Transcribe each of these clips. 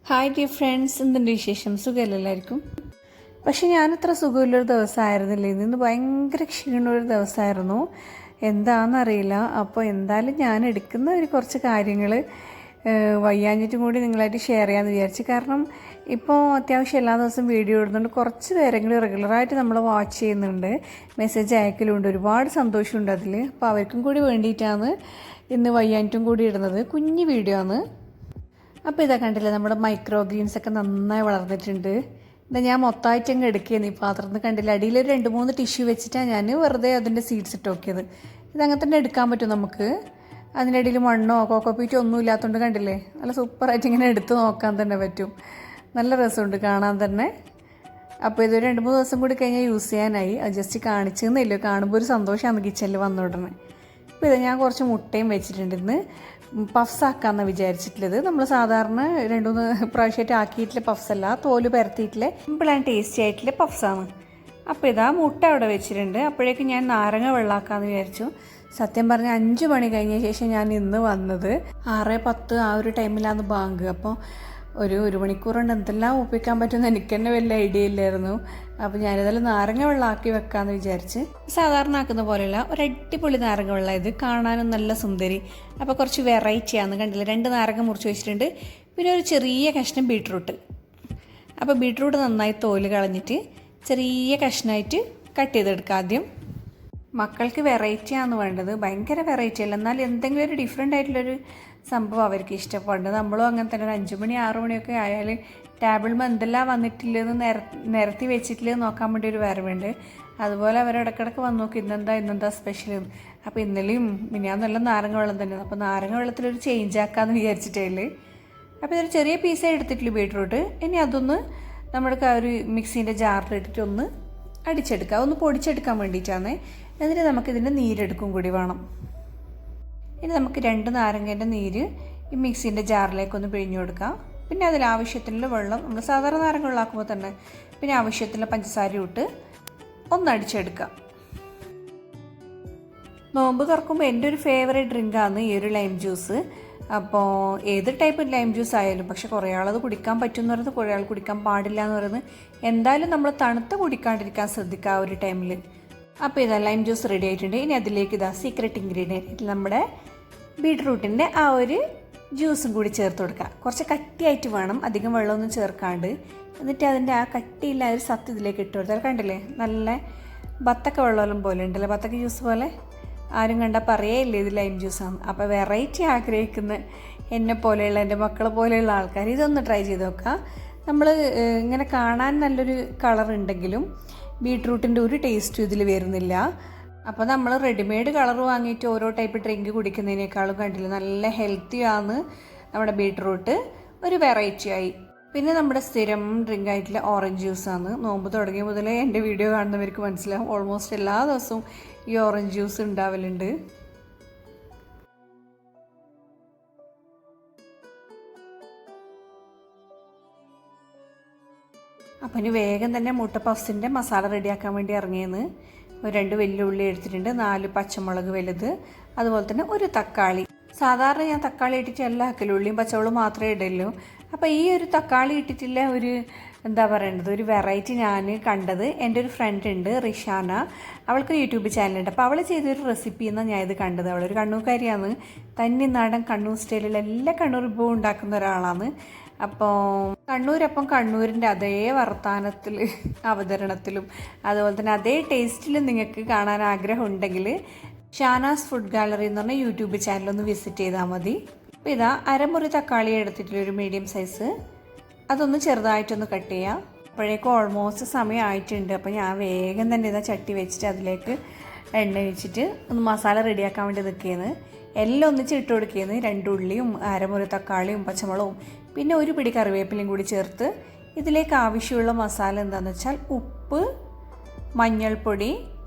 Hi dear friends, എന്തുണ്ട് വിശേഷം? സുഖമല്ല എല്ലാവർക്കും. പക്ഷെ ഞാനത്ര സുഖമില്ലൊരു ദിവസമായിരുന്നില്ല. ഇന്ന് ഭയങ്കര ക്ഷീണമുള്ളൊരു ദിവസമായിരുന്നു. എന്താണെന്നറിയില്ല. അപ്പോൾ എന്തായാലും ഞാൻ എടുക്കുന്ന കുറച്ച് കാര്യങ്ങൾ വയ്യാഞ്ഞിട്ടും കൂടി നിങ്ങളായിട്ട് ഷെയർ ചെയ്യാമെന്ന് വിചാരിച്ചു. കാരണം ഇപ്പോൾ അത്യാവശ്യം എല്ലാ ദിവസവും വീഡിയോ ഇടുന്നുണ്ട്. കുറച്ച് പേരെങ്കിലും റെഗുലറായിട്ട് നമ്മൾ വാച്ച് ചെയ്യുന്നുണ്ട്, മെസ്സേജ് അയക്കലുണ്ട്. ഒരുപാട് സന്തോഷമുണ്ട് അതിൽ. അപ്പോൾ അവർക്കും കൂടി വേണ്ടിയിട്ടാണ് ഇന്ന് വയ്യാഞ്ഞിട്ടും കൂടി ഇടുന്നത്. കുഞ്ഞു വീഡിയോ ആണ്. അപ്പോൾ ഇതാ കണ്ടില്ലേ, നമ്മുടെ മൈക്രോ ഗ്രീൻസൊക്കെ നന്നായി വളർന്നിട്ടുണ്ട്. ഇതാ ഞാൻ മൊത്തമായിട്ട് അങ്ങ് എടുക്കുകയാണ് ഈ പാത്രത്തിൽ. കണ്ടില്ല, അടിയിലൊരു 2-3 ടിഷ്യൂ വെച്ചിട്ടാണ് ഞാൻ വെറുതെ അതിൻ്റെ സീഡ്സ് ഇട്ട് നോക്കിയത്. ഇതങ്ങനെ തന്നെ എടുക്കാൻ പറ്റും നമുക്ക്. അതിൻ്റെ ഇടയിൽ മണ്ണോ കോക്കോപ്പീറ്റോ ഒന്നും ഇല്ലാത്തതുകൊണ്ട് കണ്ടില്ലേ, നല്ല സൂപ്പറായിട്ട് ഇങ്ങനെ എടുത്ത് നോക്കാൻ തന്നെ പറ്റും. നല്ല രസമുണ്ട് കാണാൻ തന്നെ. അപ്പോൾ ഇതൊരു 2-3 ദിവസം കൂടി കഴിഞ്ഞാൽ യൂസ് ചെയ്യാനായി. അത് ജസ്റ്റ് കാണിച്ചെന്നില്ലോ, കാണുമ്പോൾ ഒരു സന്തോഷമാണ് കിച്ചണിൽ വന്ന ഉടനെ. അപ്പോൾ ഇത് ഞാൻ കുറച്ച് മുട്ടയും വെച്ചിട്ടുണ്ട്. ഇന്ന് പഫ്സ് ആക്കാമെന്നാണ് വിചാരിച്ചിട്ടുള്ളത്. നമ്മൾ സാധാരണ 2-3 പ്രാവശ്യമായിട്ട് ആക്കിയിട്ടില്ല പഫ്സ് അല്ല, തോല് പരത്തിയിട്ടില്ല സിമ്പിൾ ആൻഡ് ടേസ്റ്റി ആയിട്ടുള്ള പഫ്സാണ്. അപ്പോൾ ഇതാ മുട്ട അവിടെ വെച്ചിട്ടുണ്ട്. അപ്പോഴേക്കും ഞാൻ നാരങ്ങ വെള്ളമാക്കാമെന്ന് വിചാരിച്ചു. സത്യം പറഞ്ഞാൽ 5 മണി കഴിഞ്ഞ ശേഷം ഞാൻ ഇന്ന് വന്നത്. 6:10 ആ ഒരു ടൈമിലാണ് ബാങ്ക്. അപ്പോൾ ഒരു മണിക്കൂർ കൊണ്ട് എന്തെല്ലാം ഒപ്പിക്കാൻ പറ്റുമെന്ന് എനിക്ക് തന്നെ വലിയ ഐഡിയ ഇല്ലായിരുന്നു. അപ്പോൾ ഞാനിതെല്ലാം നാരങ്ങ വെള്ളമാക്കി വെക്കാമെന്ന് വിചാരിച്ച്. സാധാരണ ആക്കുന്ന പോലെയല്ല, ഒരു അടിപൊളി നാരങ്ങ വെള്ളം. ഇത് കാണാനും നല്ല സുന്ദരി. അപ്പോൾ കുറച്ച് വെറൈറ്റിയാണ്. കണ്ടില്ല, 2 നാരങ്ങ മുറിച്ച് വെച്ചിട്ടുണ്ട്. പിന്നെ ഒരു ചെറിയ കഷ്ണം ബീട്രൂട്ട്. അപ്പോൾ ബീട്രൂട്ട് നന്നായി തോല് കളഞ്ഞിട്ട് ചെറിയ കഷ്ണമായിട്ട് കട്ട് ചെയ്തെടുക്കുക ആദ്യം. മക്കൾക്ക് വെറൈറ്റിയാണ് വേണ്ടത്, ഭയങ്കര വെറൈറ്റി അല്ല, എന്നാൽ എന്തെങ്കിലും ഒരു ഡിഫറെൻ്റ് ആയിട്ടുള്ളൊരു സംഭവം അവർക്ക് ഇഷ്ടപ്പെടുന്നത്. നമ്മളും അങ്ങനെ തന്നെ. ഒരു 5 മണി 6 മണിയൊക്കെ ആയാൽ ടേബിളിൽ എന്തെല്ലാം വന്നിട്ടില്ലെന്ന് നിരത്തി വെച്ചിട്ടില്ലെന്ന് നോക്കാൻ വേണ്ടി ഒരു വരവുണ്ട്. അതുപോലെ അവർ ഇടയ്ക്കിടയ്ക്ക് വന്ന് നോക്കി ഇന്നെന്താ സ്പെഷ്യൽ. അപ്പോൾ ഇന്നലെയും നല്ല നാരങ്ങ വെള്ളം തന്നെയാണ്. അപ്പോൾ നാരങ്ങ വെള്ളത്തിലൊരു ചേഞ്ച് ആക്കാമെന്ന് വിചാരിച്ചിട്ടേ. അപ്പോൾ ഇതൊരു ചെറിയ പീസേ എടുത്തിട്ടുള്ളൂ ബീട്രൂട്ട്. ഇനി അതൊന്ന് നമ്മൾക്ക് ആ ഒരു മിക്സീൻ്റെ ജാറിലിട്ടിട്ട് ഒന്ന് അടിച്ചെടുക്കുക, ഒന്ന് പൊടിച്ചെടുക്കാൻ വേണ്ടിയിട്ടാണ്. എന്നിട്ട് നമുക്കിതിൻ്റെ നീരെടുക്കും കൂടി വേണം. ഇനി നമുക്ക് 2 നാരങ്ങേൻ്റെ നീര് ഈ മിക്സീൻ്റെ ജാറിലേക്കൊന്ന് പിഴിഞ്ഞു കൊടുക്കാം. പിന്നെ അതിൽ ആവശ്യത്തിനുള്ള വെള്ളം, നമ്മൾ സാധാരണ നാരങ്ങ വെള്ളമാക്കുമ്പോൾ തന്നെ, പിന്നെ ആവശ്യത്തിനുള്ള പഞ്ചസാര ഇട്ട് ഒന്ന് അടിച്ചെടുക്കാം. നോമ്പ് തുറക്കുമ്പോൾ എൻ്റെ ഒരു ഫേവറേറ്റ് ഡ്രിങ്കാണ് ഈ ഒരു ലൈം ജ്യൂസ്. അപ്പോൾ ഏത് ടൈപ്പ് ലൈം ജ്യൂസ് ആയാലും, പക്ഷെ കുറേ ആളത് കുടിക്കാൻ പറ്റുമെന്ന് പറയുന്നത്, കുറേ ആൾ കുടിക്കാൻ പാടില്ല എന്ന് പറയുന്നത്. എന്തായാലും നമ്മൾ തണുത്ത് കുടിക്കാണ്ടിരിക്കാൻ ശ്രദ്ധിക്കുക ആ ഒരു ടൈമിൽ. അപ്പോൾ ഇതാ ലൈം ജ്യൂസ് റെഡി ആയിട്ടുണ്ട്. ഇനി അതിലേക്ക് ഇതാ സീക്രട്ട് ഇൻഗ്രീഡിയൻറ്റ് നമ്മുടെ ബീട്രൂട്ടിൻ്റെ ആ ഒരു ജ്യൂസും കൂടി ചേർത്ത് കൊടുക്കുക. കുറച്ച് കട്ടിയായിട്ട് വേണം, അധികം വെള്ളമൊന്നും ചേർക്കാണ്ട്. എന്നിട്ട് അതിൻ്റെ ആ കട്ടിയില്ല ഒരു സത്ത് ഇതിലേക്ക് ഇട്ട് കൊടുത്താൽ കണ്ടില്ലേ, നല്ല ബത്തക്ക വെള്ളം പോലെ ഉണ്ടല്ലോ, ബത്തക്ക ജ്യൂസ് പോലെ. ആരും കണ്ടാൽ പറയേയില്ല ഇത് ലൈം ജ്യൂസാണ്. അപ്പോൾ വെറൈറ്റി ആഗ്രഹിക്കുന്ന എന്നെ പോലെയുള്ള, എൻ്റെ മക്കളെ പോലെയുള്ള ആൾക്കാർ ഇതൊന്ന് ട്രൈ ചെയ്ത് നോക്കുക. നമ്മൾ ഇങ്ങനെ കാണാൻ നല്ലൊരു കളർ ഉണ്ടെങ്കിലും ബീട്രൂട്ടിൻ്റെ ഒരു ടേസ്റ്റും ഇതിൽ വരുന്നില്ല. അപ്പോൾ നമ്മൾ റെഡിമെയ്ഡ് കളർ വാങ്ങിയിട്ട് ഓരോ ടൈപ്പ് ഡ്രിങ്ക് കുടിക്കുന്നതിനേക്കാളും കണ്ടില്ല, നല്ല ഹെൽത്തിയാണ് നമ്മുടെ ബീട്രൂട്ട്. ഒരു വെറൈറ്റി ആയി. പിന്നെ നമ്മുടെ സ്ഥിരം ഡ്രിങ്ക് ആയിട്ടുള്ള ഓറഞ്ച് ജ്യൂസാണ്. നോമ്പ് തുടങ്ങിയ മുതലേ എൻ്റെ വീഡിയോ കാണുന്നവർക്ക് മനസ്സിലാവും, ഓൾമോസ്റ്റ് എല്ലാ ദിവസവും ഈ ഓറഞ്ച് ജ്യൂസ് ഉണ്ടാവലുണ്ട്. അപ്പം ഇനി വേഗം തന്നെ മുട്ട പഫ്സിൻ്റെ മസാല റെഡിയാക്കാൻ വേണ്ടി ഇറങ്ങിയെന്ന്. 2 വെല്ലുള്ളി എടുത്തിട്ടുണ്ട്, 4 പച്ചമുളക് വലുത്, അതുപോലെ തന്നെ ഒരു തക്കാളി. സാധാരണ ഞാൻ തക്കാളി ഇട്ടിട്ട് എല്ലാ ആക്കലും, ഉള്ളിയും പച്ചമുളകും മാത്രമേ ഇടുള്ളൂ. അപ്പോൾ ഈ ഒരു തക്കാളി ഇട്ടിട്ടില്ല ഒരു ഒരു വെറൈറ്റി ഞാൻ കണ്ടത്. എൻ്റെ ഒരു ഫ്രണ്ട് ഉണ്ട് റിഷാന, അവൾക്ക് യൂട്യൂബ് ചാനലുണ്ട്. അപ്പോൾ അവൾ ചെയ്തൊരു റെസിപ്പി എന്നാണ് ഞാൻ ഇത് കണ്ടത്. അവളൊരു കണ്ണൂർക്കാരിയാണ്, തന്നിനാടൻ കണ്ണൂർ സ്റ്റൈലിൽ എല്ലാ കണ്ണൂർ വിഭവം ഉണ്ടാക്കുന്ന ഒരാളാണ്. അപ്പോൾ കണ്ണൂരിൻ്റെ അതേ വർത്താനത്തിൽ, അവതരണത്തിലും അതുപോലെ തന്നെ അതേ ടേസ്റ്റിലും നിങ്ങൾക്ക് കാണാൻ ആഗ്രഹം ഉണ്ടെങ്കിൽ ഷാനാസ് ഫുഡ് ഗാലറി എന്ന് പറഞ്ഞ യൂട്യൂബ് ചാനലൊന്ന് വിസിറ്റ് ചെയ്താൽ മതി. അപ്പോൾ ഇതാ അരമുറി തക്കാളി എടുത്തിട്ടുള്ളൊരു മീഡിയം സൈസ്, അതൊന്ന് ചെറുതായിട്ടൊന്ന് കട്ട് ചെയ്യാം. അപ്പോഴേക്കും ഓൾമോസ്റ്റ് സമയം ആയിട്ടുണ്ട്. അപ്പോൾ ഞാൻ വേഗം തന്നെ ഇതാ ചട്ടി വെച്ചിട്ട് അതിലേക്ക് എണ്ണ ഒഴിച്ചിട്ട് ഒന്ന് മസാല റെഡിയാക്കാൻ വേണ്ടി നിൽക്കുകയാണ്. എല്ലാം ഒന്നിച്ച് ഇട്ട് കൊടുക്കുകയാണ്. 2 ഉള്ളിയും അരമുറി തക്കാളിയും പച്ചമുളകും പിന്നെ ഒരു പിടി കറിവേപ്പിലയും കൂടി ചേർത്ത് ഇതിലേക്ക് ആവശ്യമുള്ള മസാല എന്താണെന്ന് വെച്ചാൽ ഉപ്പ്, മഞ്ഞൾപ്പൊടി,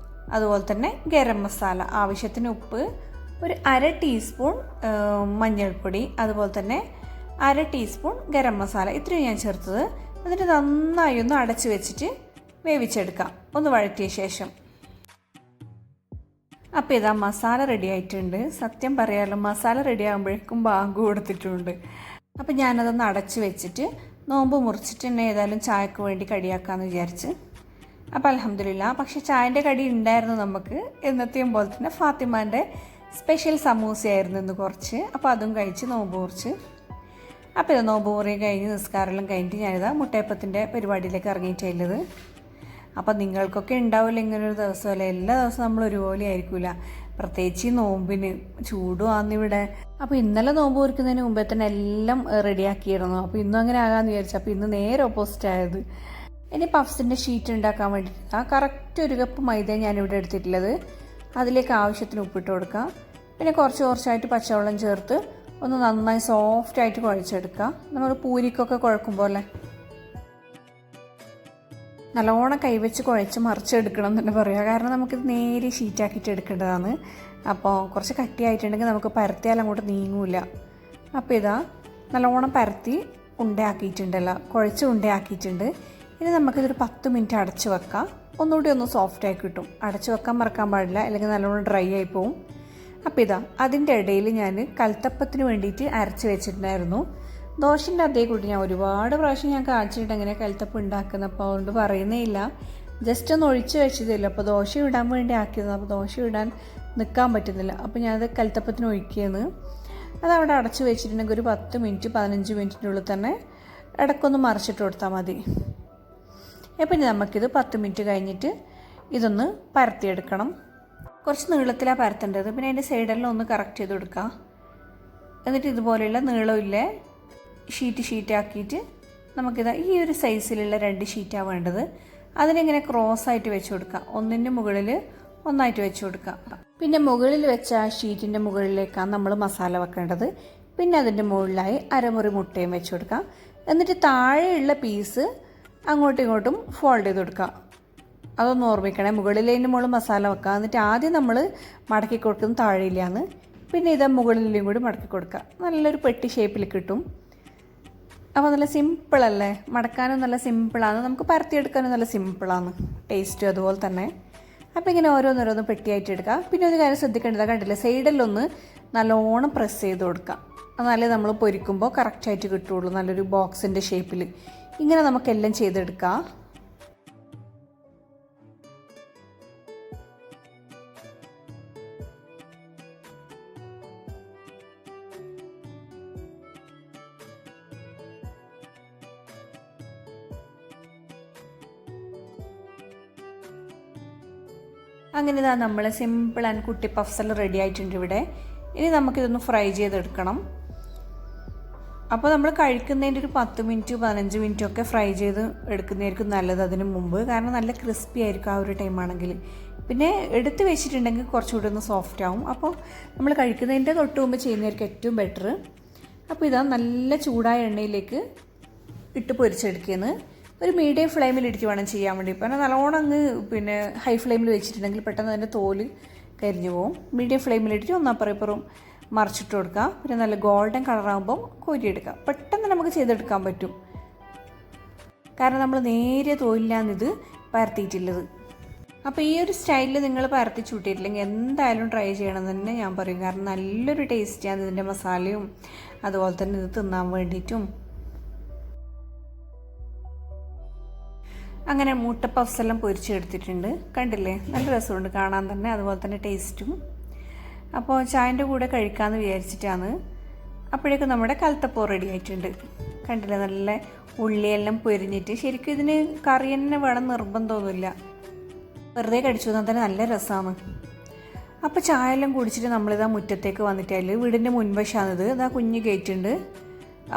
അതുപോലെ തന്നെ ഗരം മസാല, ആവശ്യത്തിന് ഉപ്പ്, ഒരു 1/2 ടീസ്പൂൺ മഞ്ഞൾപ്പൊടി, അതുപോലെ തന്നെ 1/2 ടീസ്പൂൺ ഗരം മസാല, ഇത്രയും ഞാൻ ചേർത്തത്. എന്നിട്ട് നന്നായി ഒന്ന് അടച്ച് വെച്ചിട്ട് വേവിച്ചെടുക്കാം, ഒന്ന് വഴറ്റിയ ശേഷം. അപ്പോൾ ഇതാ മസാല റെഡി ആയിട്ടുണ്ട്. സത്യം പറയാമല്ലോ, മസാല റെഡി ആകുമ്പോഴേക്കും ബാങ്ക് കൊടുത്തിട്ടുണ്ട്. അപ്പോൾ ഞാനതൊന്ന് അടച്ച് വെച്ചിട്ട് നോമ്പ് മുറിച്ചിട്ട് തന്നെ ഏതായാലും ചായക്ക് വേണ്ടി കടിയാക്കാമെന്ന് വിചാരിച്ച്. അപ്പോൾ അൽഹംദുലില്ലാ, പക്ഷേ ചായൻ്റെ കടി ഉണ്ടായിരുന്നു നമുക്ക് എന്നത്തെയും പോലെ തന്നെ. ഫാത്തിമാൻ്റെ സ്പെഷ്യൽ സമൂസയായിരുന്നു ഇന്ന് കുറച്ച്. അപ്പോൾ അതും കഴിച്ച് നോമ്പ് മുറിച്ച്. അപ്പോൾ ഇത് നോമ്പ് മുറി കഴിഞ്ഞ് നിസ്കാരമെല്ലാം കഴിഞ്ഞിട്ട് ഞാനിതാ മുട്ടയപ്പത്തിൻ്റെ പരിപാടിയിലേക്ക് ഇറങ്ങിയിട്ടുള്ളത്. അപ്പോൾ നിങ്ങൾക്കൊക്കെ ഉണ്ടാവില്ല ഇങ്ങനൊരു ദിവസമല്ല, എല്ലാ ദിവസവും നമ്മൾ ഒരുപോലെ ആയിരിക്കില്ല, പ്രത്യേകിച്ച് ഈ നോമ്പിന് ചൂടും ആന്നിവിടെ. അപ്പോൾ ഇന്നലെ നോമ്പ് മുറിക്കുന്നതിന് മുമ്പേ തന്നെ എല്ലാം റെഡിയാക്കിയിരുന്നു. അപ്പോൾ ഇന്നും അങ്ങനെ ആകാമെന്ന് വിചാരിച്ചു. അപ്പോൾ ഇന്ന് നേരെ ഓപ്പോസിറ്റ് ആയത്. ഇനി പഫ്സിൻ്റെ ഷീറ്റ് ഉണ്ടാക്കാൻ വേണ്ടിയിട്ട് കറക്റ്റ് 1 കപ്പ് മൈദ ഞാനിവിടെ എടുത്തിട്ടുള്ളത്. അതിലേക്ക് ആവശ്യത്തിന് ഉപ്പിട്ട് കൊടുക്കുക. പിന്നെ കുറച്ചായിട്ട് പച്ചവെള്ളം ചേർത്ത് ഒന്ന് നന്നായി സോഫ്റ്റായിട്ട് കുഴച്ചെടുക്കുക. നമ്മൾ പൂരിക്കൊക്കെ കുഴക്കും പോലെ നല്ലോണം കൈവച്ച് കുഴച്ച് മറിച്ചെടുക്കണം എന്ന് തന്നെ പറയുക. കാരണം നമുക്കിത് നേരെ ഷീറ്റാക്കിയിട്ട് എടുക്കേണ്ടതാണ്. അപ്പോൾ കുറച്ച് കട്ടിയായിട്ടുണ്ടെങ്കിൽ നമുക്ക് പരത്തിയാൽ അങ്ങോട്ട് നീങ്ങൂല. അപ്പോൾ ഇതാ നല്ലോണം പരത്തി ഉണ്ടയാക്കിയിട്ടുണ്ടല്ലോ, കുഴച്ച് ഉണ്ടയാക്കിയിട്ടുണ്ട്. ഇനി നമുക്കിതൊരു 10 മിനിറ്റ് അടച്ച് വെക്കാം. ഒന്നുകൂടി ഒന്ന് സോഫ്റ്റായി കിട്ടും. അടച്ച് വെക്കാൻ മറക്കാൻ പാടില്ല, അല്ലെങ്കിൽ നല്ലോണം ഡ്രൈ ആയി പോവും. അപ്പോൾ ഇതാ അതിൻ്റെ ഇടയിൽ ഞാൻ കൽത്തപ്പത്തിന് വേണ്ടിയിട്ട് അരച്ച് വെച്ചിട്ടുണ്ടായിരുന്നു. ദോശൻ്റെ അതേ കൂട്ടി ഞാൻ ഒരുപാട് പ്രാവശ്യം ഞാൻ കാണിച്ചിട്ട് എങ്ങനെ കൽത്തപ്പം ഉണ്ടാക്കുന്നത്. അപ്പോൾ അതുകൊണ്ട് പറയുന്നേ ഇല്ല, ജസ്റ്റ് ഒന്ന് ഒഴിച്ച് വെച്ചതില്ല. അപ്പോൾ ദോശ ഇടാൻ വേണ്ടി ആക്കിയത്. അപ്പോൾ ദോശ ഇടാൻ നിൽക്കാൻ പറ്റുന്നില്ല. അപ്പോൾ ഞാനത് കൽത്തപ്പത്തിന് ഒഴിക്കുകയാണ്. അതവിടെ അടച്ച് വെച്ചിട്ടുണ്ടെങ്കിൽ ഒരു 10 മിനിറ്റ് 15 മിനിറ്റിനുള്ളിൽ തന്നെ ഇടയ്ക്കൊന്ന് മറിച്ചിട്ട് കൊടുത്താൽ മതി. അപ്പം നമുക്കിത് 10 മിനിറ്റ് കഴിഞ്ഞിട്ട് ഇതൊന്ന് പരത്തിയെടുക്കണം. കുറച്ച് നീളത്തിലാണ് പരത്തേണ്ടത്. പിന്നെ അതിൻ്റെ സൈഡെല്ലാം ഒന്ന് കറക്റ്റ് ചെയ്ത് കൊടുക്കുക. എന്നിട്ട് ഇതുപോലെയുള്ള നീളമില്ലേ ഷീറ്റാക്കിയിട്ട് നമുക്കിത് ഈ ഒരു സൈസിലുള്ള 2 ഷീറ്റാണ് വേണ്ടത്. അതിനിങ്ങനെ ക്രോസായിട്ട് വെച്ച് കൊടുക്കുക. ഒന്നിൻ്റെ മുകളിൽ ഒന്നായിട്ട് വെച്ച് കൊടുക്കുക. പിന്നെ മുകളിൽ വെച്ച ആ ഷീറ്റിൻ്റെ മുകളിലേക്കാണ് നമ്മൾ മസാല വെക്കേണ്ടത്. പിന്നെ അതിൻ്റെ മുകളിലായി അരമുറി മുട്ടയും വെച്ച് കൊടുക്കുക. എന്നിട്ട് താഴെയുള്ള പീസ് അങ്ങോട്ടും ഇങ്ങോട്ടും ഫോൾഡ് ചെയ്ത് കൊടുക്കുക. അതൊന്ന് ഓർമ്മിക്കണേ, മുകളിലേതിൻ്റെ മുകളിൽ മസാല വെക്കുക. എന്നിട്ട് ആദ്യം നമ്മൾ മടക്കി കൊടുക്കുന്നത് താഴെയില്ലാന്ന്, പിന്നെ ഇത് മുകളിലേയും കൂടി മടക്കി കൊടുക്കുക. നല്ലൊരു പെട്ടി ഷേപ്പിൽ കിട്ടും. അപ്പോൾ നല്ല സിമ്പിളല്ലേ, മടക്കാനും നല്ല സിമ്പിളാണ്, നമുക്ക് പരത്തിയെടുക്കാനും നല്ല സിമ്പിളാണ്, ടേസ്റ്റും അതുപോലെ തന്നെ. അപ്പോൾ ഇങ്ങനെ ഓരോന്നോരോന്ന് പെട്ടിയായിട്ട് എടുക്കുക. പിന്നെ ഒരു കാര്യം ശ്രദ്ധിക്കേണ്ടത്, കണ്ടില്ലേ, സൈഡിലൊന്ന് നല്ലോണം പ്രസ് ചെയ്ത് കൊടുക്കുക. എന്നാലേ നമ്മൾ പൊരിക്കുമ്പോൾ കറക്റ്റായിട്ട് കിട്ടുള്ളൂ, നല്ലൊരു ബോക്സിൻ്റെ ഷേപ്പിൽ. ഇങ്ങനെ നമുക്കെല്ലാം ചെയ്തെടുക്കാം. അങ്ങനെ ഇതാ നമ്മൾ സിമ്പിൾ ആൻഡ് കുട്ടി പഫ്സെല്ലാം റെഡി ആയിട്ടുണ്ട് ഇവിടെ. ഇനി നമുക്കിതൊന്ന് ഫ്രൈ ചെയ്തെടുക്കണം. അപ്പോൾ നമ്മൾ കഴിക്കുന്നതിൻ്റെ ഒരു 10 മിനിറ്റ് 15 മിനിറ്റ് ഒക്കെ ഫ്രൈ ചെയ്ത് എടുക്കുന്നതായിരിക്കും നല്ലത് അതിന് മുമ്പ്. കാരണം നല്ല ക്രിസ്പി ആയിരിക്കും ആ ഒരു ടൈമാണെങ്കിൽ. പിന്നെ എടുത്ത് വെച്ചിട്ടുണ്ടെങ്കിൽ കുറച്ചുകൂടി ഒന്ന് സോഫ്റ്റ് ആവും. അപ്പോൾ നമ്മൾ കഴിക്കുന്നതിൻ്റെ തൊട്ട് മുമ്പ് ചെയ്യുന്നതായിരിക്കും ഏറ്റവും ബെറ്റർ. അപ്പോൾ ഇതാ നല്ല ചൂടായ എണ്ണയിലേക്ക് ഇട്ട് പൊരിച്ചെടുക്കുകയെന്ന്. ഒരു മീഡിയം ഫ്ലെയിമിൽ ഇടിച്ച് വേണം ചെയ്യാൻ വേണ്ടി. ഇപ്പോൾ നല്ലോണം അങ്ങ് ഹൈ ഫ്ലെയിമിൽ വെച്ചിട്ടുണ്ടെങ്കിൽ പെട്ടെന്ന് അതിൻ്റെ തോല് കരിഞ്ഞു പോവും. മീഡിയം ഫ്ലെയിമിലിട്ടിട്ട് ഒന്നപ്പുറം ഇപ്പുറം മറിച്ചിട്ട് കൊടുക്കുക. പിന്നെ നല്ല ഗോൾഡൻ കളറാകുമ്പം കോരിയെടുക്കുക. പെട്ടെന്ന് നമുക്ക് ചെയ്തെടുക്കാൻ പറ്റും. കാരണം നമ്മൾ നേരിയ തോലില്ലാന്നിത് പരത്തിയിട്ടുള്ളത്. അപ്പോൾ ഈ ഒരു സ്റ്റൈലിൽ നിങ്ങൾ പരത്തി ചൂട്ടിയിട്ടില്ലെങ്കിൽ എന്തായാലും ട്രൈ ചെയ്യണമെന്ന് തന്നെ ഞാൻ പറയും. കാരണം നല്ലൊരു ടേസ്റ്റിയാണ് ഇതിൻ്റെ മസാലയും അതുപോലെ തന്നെ ഇത് തിന്നാൻ വേണ്ടിയിട്ടും. അങ്ങനെ മുട്ട പഫ്സ് എല്ലാം പൊരിച്ചെടുത്തിട്ടുണ്ട്. കണ്ടില്ലേ, നല്ല രസമുണ്ട് കാണാൻ തന്നെ, അതുപോലെ തന്നെ ടേസ്റ്റും. അപ്പോൾ ചായൻ്റെ കൂടെ കഴിക്കാമെന്ന് വിചാരിച്ചിട്ടാണ്. അപ്പോഴേക്കും നമ്മുടെ കൽത്തപ്പം റെഡി ആയിട്ടുണ്ട്. കണ്ടില്ലേ, നല്ല ഉള്ളിയെല്ലാം പൊരിഞ്ഞിട്ട്. ശരിക്കും ഇതിന് കറി തന്നെ വേണം നിർബന്ധമൊന്നുമില്ല, വെറുതെ കഴിച്ചു തന്നാൽ തന്നെ നല്ല രസമാണ്. അപ്പോൾ ചായ എല്ലാം കുടിച്ചിട്ട് നമ്മളിതാ മുറ്റത്തേക്ക് വന്നിട്ടാൽ വീടിൻ്റെ മുൻവശമാണിത്. ഇതാ കുഞ്ഞ് ഗേറ്റ് ഉണ്ട്.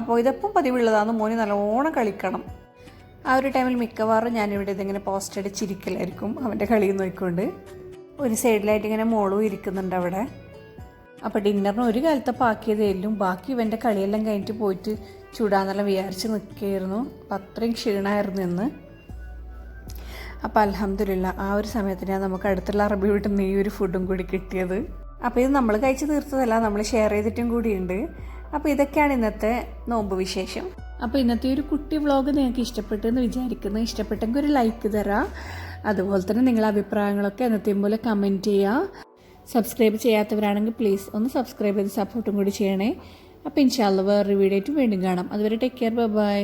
അപ്പോൾ ഇതെപ്പം പതിവുള്ളതാണ്. മോന് നല്ലോണം കളിക്കണം. ആ ഒരു ടൈമിൽ മിക്കവാറും ഞാനിവിടെ ഇതിങ്ങനെ പോസ്റ്റ് അടിച്ചിരിക്കലായിരിക്കും അവൻ്റെ കളി നോക്കിക്കൊണ്ട്. ഒരു സൈഡിലായിട്ട് ഇങ്ങനെ മോളും ഇരിക്കുന്നുണ്ട് അവിടെ. അപ്പോൾ ഡിന്നറിന് ഒരു കാലത്തപ്പം ആക്കിയതേലും ബാക്കി ഇവൻ്റെ കളിയെല്ലാം കഴിഞ്ഞിട്ട് പോയിട്ട് ചൂടാന്നെല്ലാം വിചാരിച്ച് നിൽക്കുകയായിരുന്നു. അപ്പം അത്രയും ക്ഷീണമായിരുന്നു ഇന്ന്. അപ്പോൾ അൽഹംദുലില്ലാ ആ ഒരു സമയത്തിനാണ് നമുക്ക് അടുത്തുള്ള അറബി വീട്ടിൽ നിന്ന് ഈ ഒരു ഫുഡും കൂടി കിട്ടിയത്. അപ്പോൾ ഇത് നമ്മൾ കഴിച്ച് തീർത്തതല്ല, നമ്മൾ ഷെയർ ചെയ്തിട്ടും കൂടിയുണ്ട്. അപ്പോൾ ഇതൊക്കെയാണ് ഇന്നത്തെ നോമ്പ് വിശേഷം. അപ്പോൾ ഇന്നത്തെ ഒരു കുട്ടി വ്ളോഗ് നിങ്ങൾക്ക് ഇഷ്ടപ്പെട്ടെന്ന് വിചാരിക്കുന്നു. ഇഷ്ടപ്പെട്ടെങ്കിൽ ഒരു ലൈക്ക് തരാം. അതുപോലെ തന്നെ നിങ്ങളുടെ അഭിപ്രായങ്ങളൊക്കെ എന്നത്തെയും പോലെ കമൻറ്റ് ചെയ്യുക. സബ്സ്ക്രൈബ് ചെയ്യാത്തവരാണെങ്കിൽ പ്ലീസ് ഒന്ന് സബ്സ്ക്രൈബ് ചെയ്ത് സപ്പോർട്ടും കൂടി ചെയ്യണേ. അപ്പോൾ ഇൻഷാല്ല വേറൊരു വീഡിയോ ആയിട്ട് വീണ്ടും കാണാം. അതുവരെ ടേക്ക് കെയർ, ബൈ.